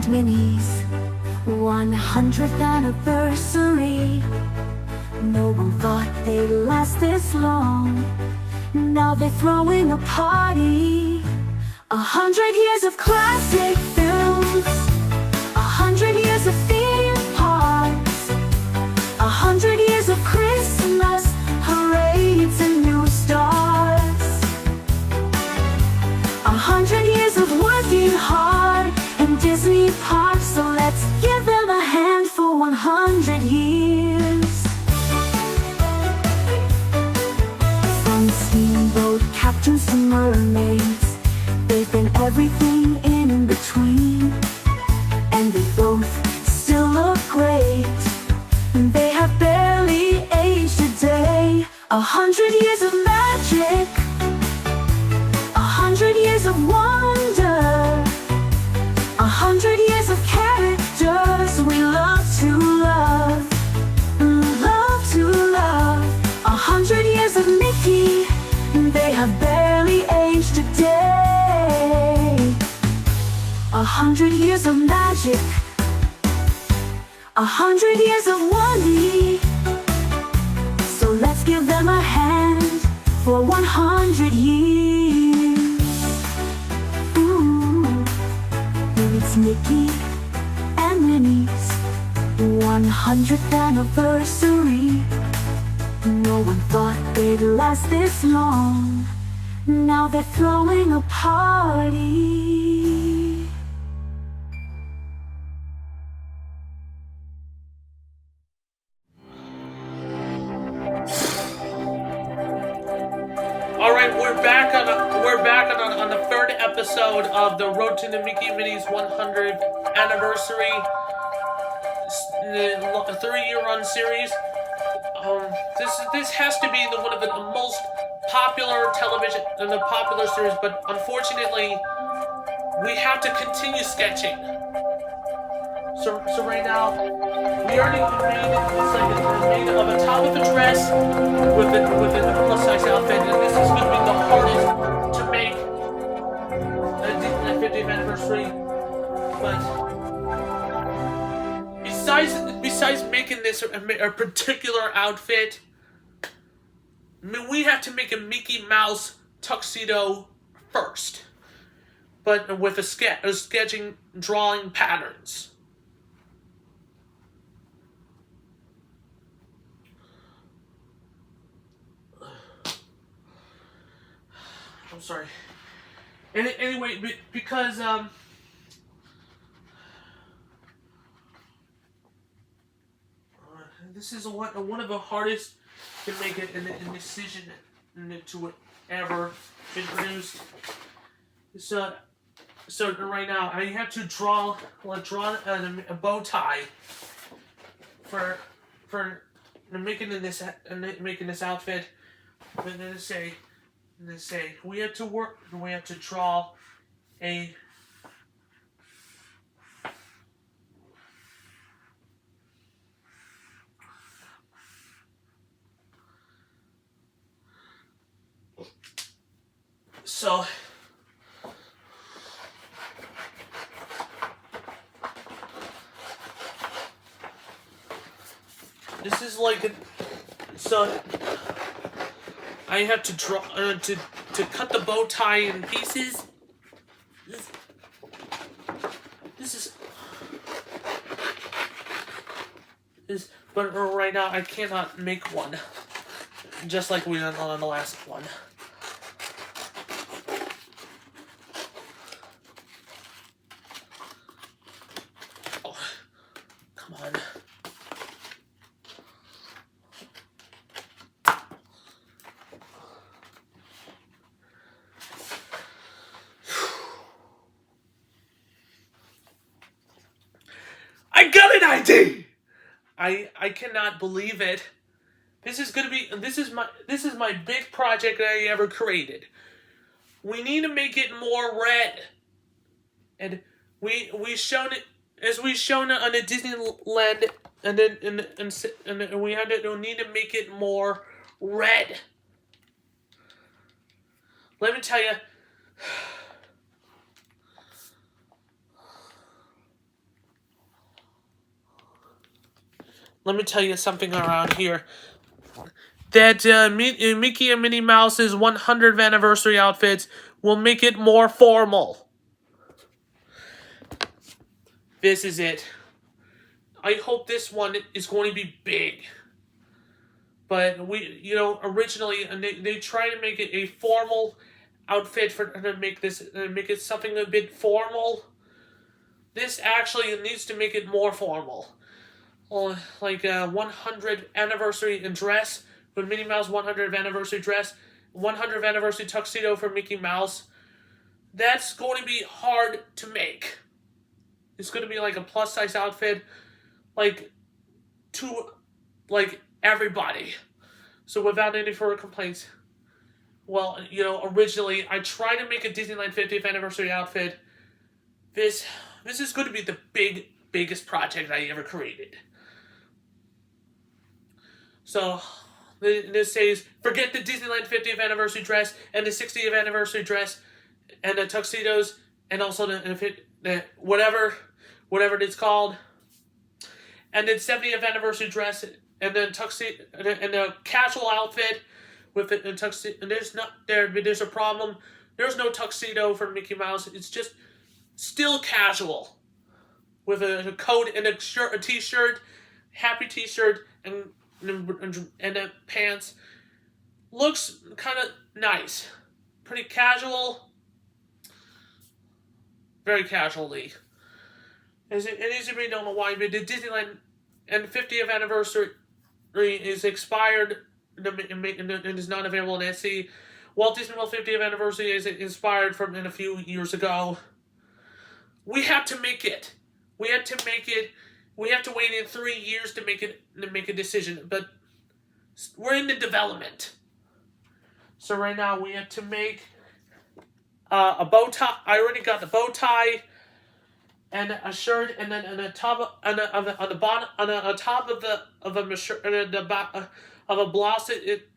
Minnie's 100th anniversary. No one thought they'd last this long. Now they're throwing a party. 100 years of classic films, 100 years of theme parks, 100 years of Christmas parades and new stars, 100 years of working hard in Disney parks. So let's give them a hand for 100 years. From steamboat captains to mermaids, they've been everything in between, and they both still look great. They have barely aged a day. 100 years of magic, 100 years of wonder, 100 years of characters we love to love, love to love. 100 years of Mickey, they have barely aged a day. 100 years of magic, 100 years of Wondy. So let's give them a hand for 100 years. Ooh, it's Mickey and Minnie's 100th anniversary. No one thought they'd last this long. Now they're throwing a party. All right, we're back on the third episode of the Road to the Mickey and Minnie's 100th anniversary, the 3-year run series. This has to be one of the most popular television and the popular series, but unfortunately, we have to continue sketching. So right now, we already made of a top of a dress with a plus size outfit, and this is going to be the hardest to make at the 50th anniversary. But besides making this a particular outfit, I mean, we have to make a Mickey Mouse tuxedo first, but with a sketching, drawing patterns. I'm sorry. Anyway, because this is one of the hardest to make an incision to ever been produced. So right now I have to draw a bow tie for making this outfit, and then say we have to draw a so this is like so I have to draw to cut the bow tie in pieces. But right now I cannot make one, just like we did on the last one. Oh, come on. I got an idea! I cannot believe it. This is my big project that I ever created. We need to make it more red. And we've shown it on the Disneyland, and we need to make it more red. Let me tell you, let me tell you something around here. That Mickey and Minnie Mouse's 100th anniversary outfits will make it more formal. This is it. I hope this one is going to be big. But originally they try to make it a formal outfit to make it something a bit formal. This actually needs to make it more formal. Like a 100th anniversary dress with Minnie Mouse 100th anniversary dress, 100th anniversary tuxedo for Mickey Mouse. That's going to be hard to make. It's going to be like a plus size outfit, to everybody. So without any further complaints, well, originally I tried to make a Disneyland 50th anniversary outfit. This is going to be the biggest project I ever created. So this says, forget the Disneyland 50th anniversary dress and the 60th anniversary dress and the tuxedos and also the whatever it's called, and then 70th anniversary dress and then tuxedo and the casual outfit with the tuxedo. And there's a problem. There's no tuxedo for Mickey Mouse. It's just still casual with a coat and a shirt, a t-shirt, happy t-shirt and the pants. Looks kind of nice, pretty casual, very casually. It is to be don't know why, but the Disneyland and 50th anniversary is expired and is not available on Etsy. Walt Disney World 50th anniversary is expired from a few years ago. We have to make it. We have to wait in 3 years to make a decision, but we're in the development. So right now we have to make a bow tie. I already got the bow tie and a shirt, and then on the top of a blouse.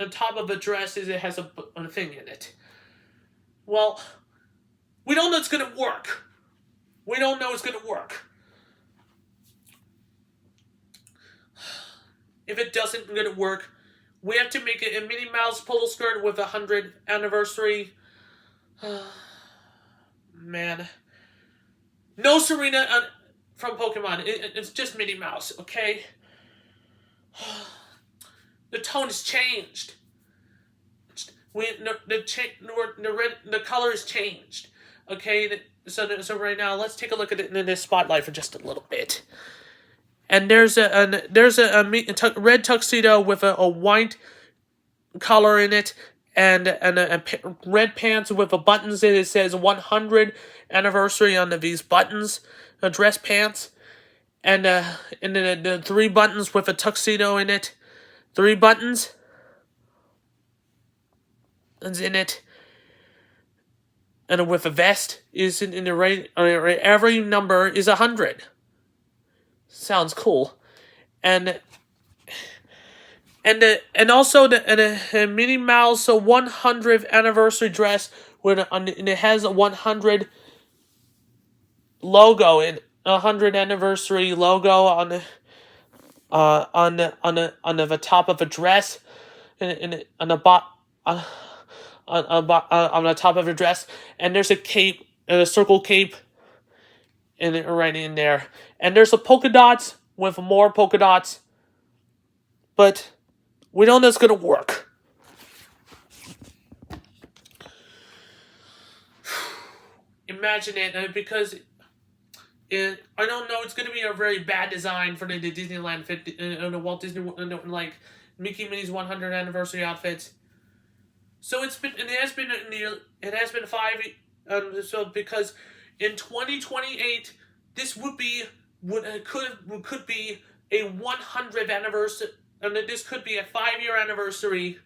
On top of a dress it has a thing in it. Well, we don't know it's gonna work. We don't know it's gonna work. If it doesn't gonna work, we have to make it a Minnie Mouse polo skirt with a 100th anniversary. Man. No Serena from Pokemon. It's just Minnie Mouse, okay? The tone has changed. The color has changed. Okay, so right now let's take a look at it in this spotlight for just a little bit. And there's a red tuxedo with a white collar in it, and red pants with buttons in it. It says 100 anniversary on these buttons, dress pants, and then the 3 buttons with a tuxedo in it. 3 buttons in it, and with a vest is in the right. Every number is 100. Sounds cool, and also the Minnie Mouse 100th anniversary dress and it has a 100 logo and 100 anniversary logo on the top of a dress and on the on the top of a dress, and there's a cape, a circle cape, right in there, and there's a polka dots with more polka dots, but we don't know it's gonna work. Imagine it, because I don't know. It's gonna be a very bad design for the Disneyland 50, the Walt Disney, like Mickey and Minnie's 100th anniversary outfits. So it has been 5. So because in 2028, this could be a 100th anniversary, and this could be a 5-year anniversary.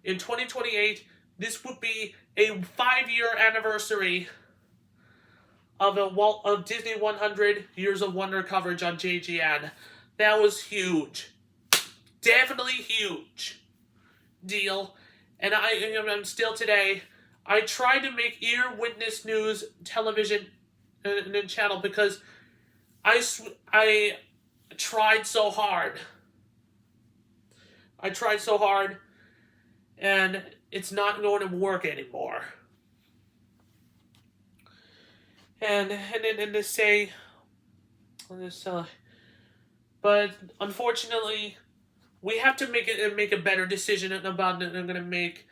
In 2028, this would be a 5-year anniversary of Disney 100 Years of Wonder coverage on JGN. That was huge. Definitely huge deal. And I'm still today. I tried to make Ear Witness News television channel because I tried so hard. I tried so hard, and it's not going to work anymore. And to say this, but unfortunately, we have to make a better decision about it. I'm gonna make.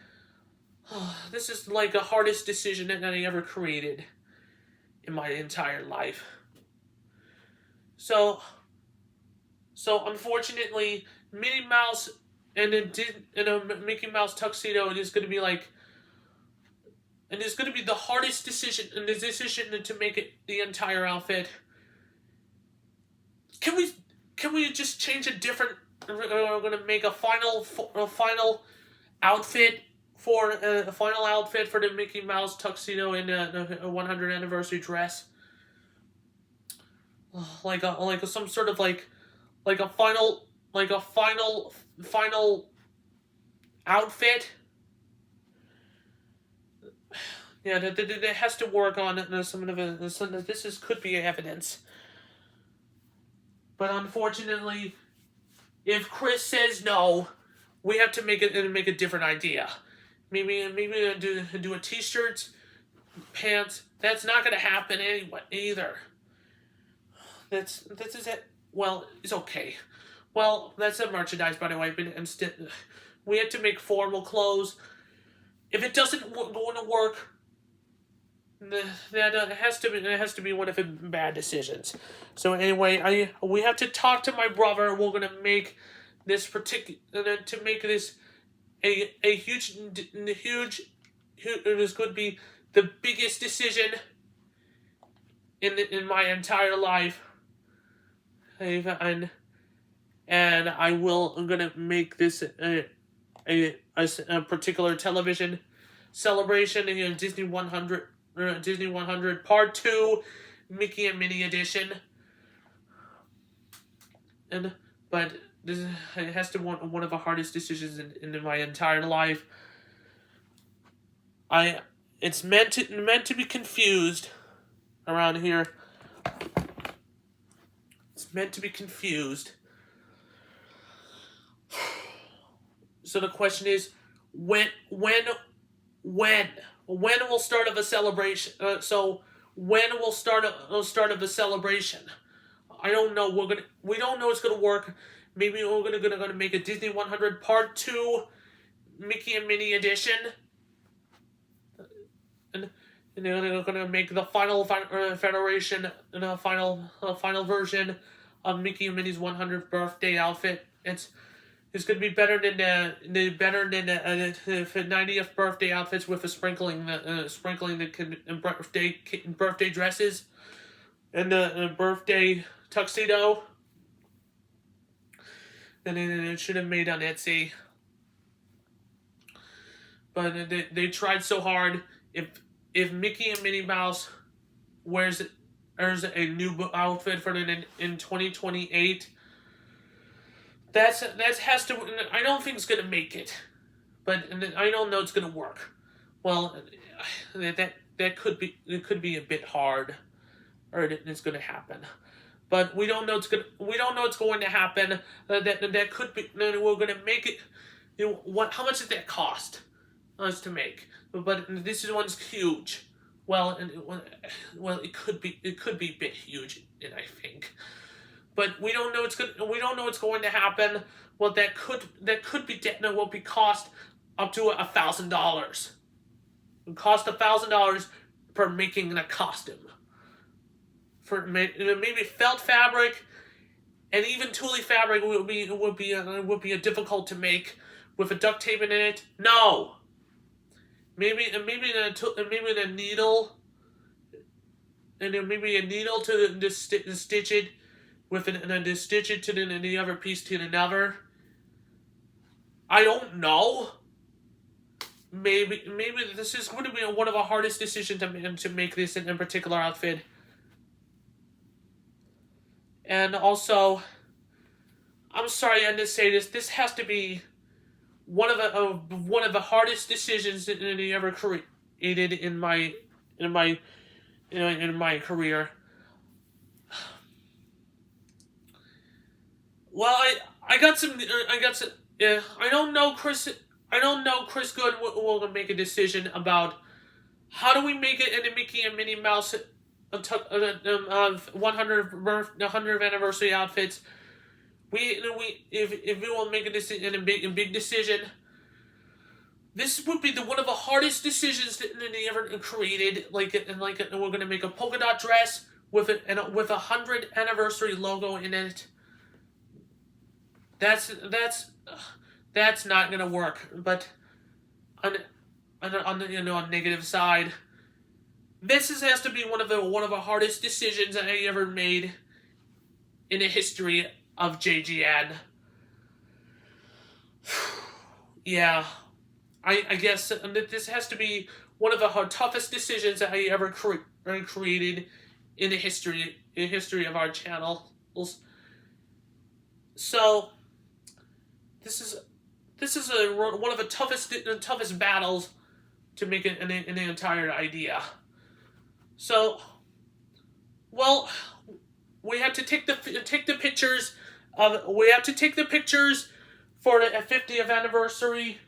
This is like the hardest decision that I ever created in my entire life. So unfortunately, Minnie Mouse and a Mickey Mouse tuxedo, it is going to be like, and it's going to be the hardest decision, and the decision to make it the entire outfit. Can we just change a different? We're going to make a final outfit for a final outfit for the Mickey Mouse tuxedo and a 100th anniversary dress, like some sort of like a final outfit. Yeah, that has to work on some of it. This could be evidence, but unfortunately, if Chris says no, we have to make a different idea. Maybe do a t-shirt, pants. That's not gonna happen anyway either. That's is it. Well, it's okay. Well, that's a merchandise, by the way. But instead, we have to make formal clothes. If it doesn't going to work, that it has to be one of the bad decisions. So anyway, we have to talk to my brother. We're gonna make this to make this a huge. This could be the biggest decision in my entire life. And I'm gonna make this a particular television celebration, Disney 100 Part 2, Mickey and Minnie edition. But it has to be one of the hardest decisions in my entire life. It's meant to be confused around here. It's meant to be confused. So the question is, when will start of a celebration? So when will start of a celebration? I don't know. We don't know it's gonna work. Maybe we're gonna make a Disney 100 Part 2, Mickey and Minnie edition, and they're gonna make the final federation and a final version of Mickey and Minnie's 100th birthday outfit. It's gonna be better than the 90th birthday outfits with a sprinkling the birthday dresses and the birthday tuxedo. And it should have made on Etsy, but they tried so hard. If Mickey and Minnie Mouse wears a new outfit for it in 2028. That has to. I don't think it's gonna make it, but I don't know it's gonna work. Well, that could be. It could be a bit hard, or it's gonna happen. But we don't know we don't know it's going to happen. That could be. We're gonna make it. How much does that cost us to make? But this one's huge. Well, it could be a bit huge, and I think. But we don't know what's going to happen. Well, that could be will be cost up to $1,000. It cost $1,000 per making a costume. For maybe felt fabric, and even tulle fabric would be difficult to make with a duct tape in it. No. Maybe the needle, and then maybe a needle to stitch it. And to stitch it to the other piece to another. I don't know. Maybe this is going to be one of the hardest decisions to make this in a particular outfit. And also, I'm sorry I had to say this. This has to be one of the hardest decisions that I ever created in my career. Well, I got some. I don't know Chris Good will make a decision about how do we make it in a Mickey and Minnie Mouse 100th anniversary outfits. If we will make a decision, a big decision. This would be one of the hardest decisions that they ever created. And we're gonna make a polka dot dress with a 100th anniversary logo in it. That's not gonna work. But on the negative side, has to be one of the hardest decisions I ever made in the history of JGN. Yeah. I guess this has to be one of the toughest decisions that I ever created in the history of our channels. So this is one of the toughest battles to make an entire idea. So, well, we have to take the pictures for the 50th anniversary.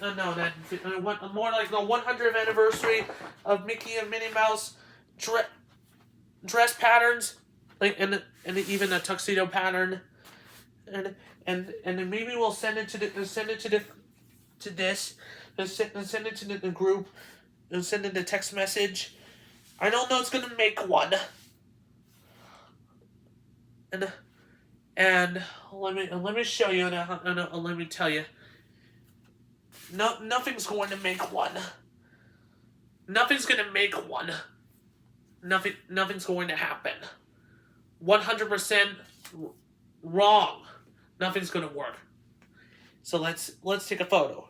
More like the 100th anniversary of Mickey and Minnie Mouse dress patterns, and even a tuxedo pattern, and then maybe we'll send it to the send it to the group, and send it a text message. I don't know it's gonna make one, and let me show you, and let me tell you. No, nothing's going to make one. Nothing's going to make one. Nothing's going to happen. 100% wrong. Nothing's going to work. So let's take a photo.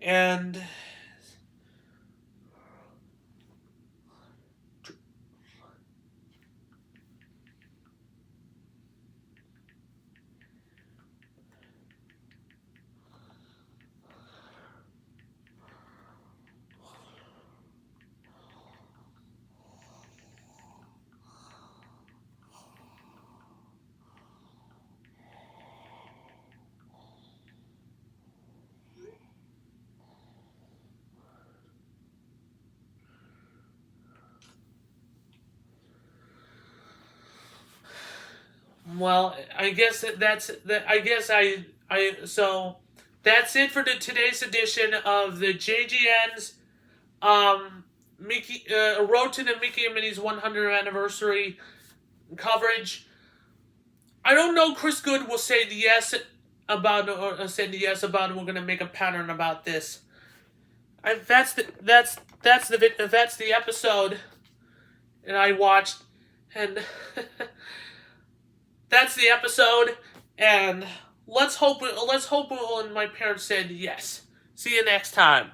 And well, I guess so that's it for today's edition of the JGN's Mickey Road to the Mickey and Minnie's 100th anniversary coverage. I don't know. Chris Good will say yes about we're gonna make a pattern about this. That's the episode that I watched, and that's the episode, and let's hope my parents said yes. See you next time.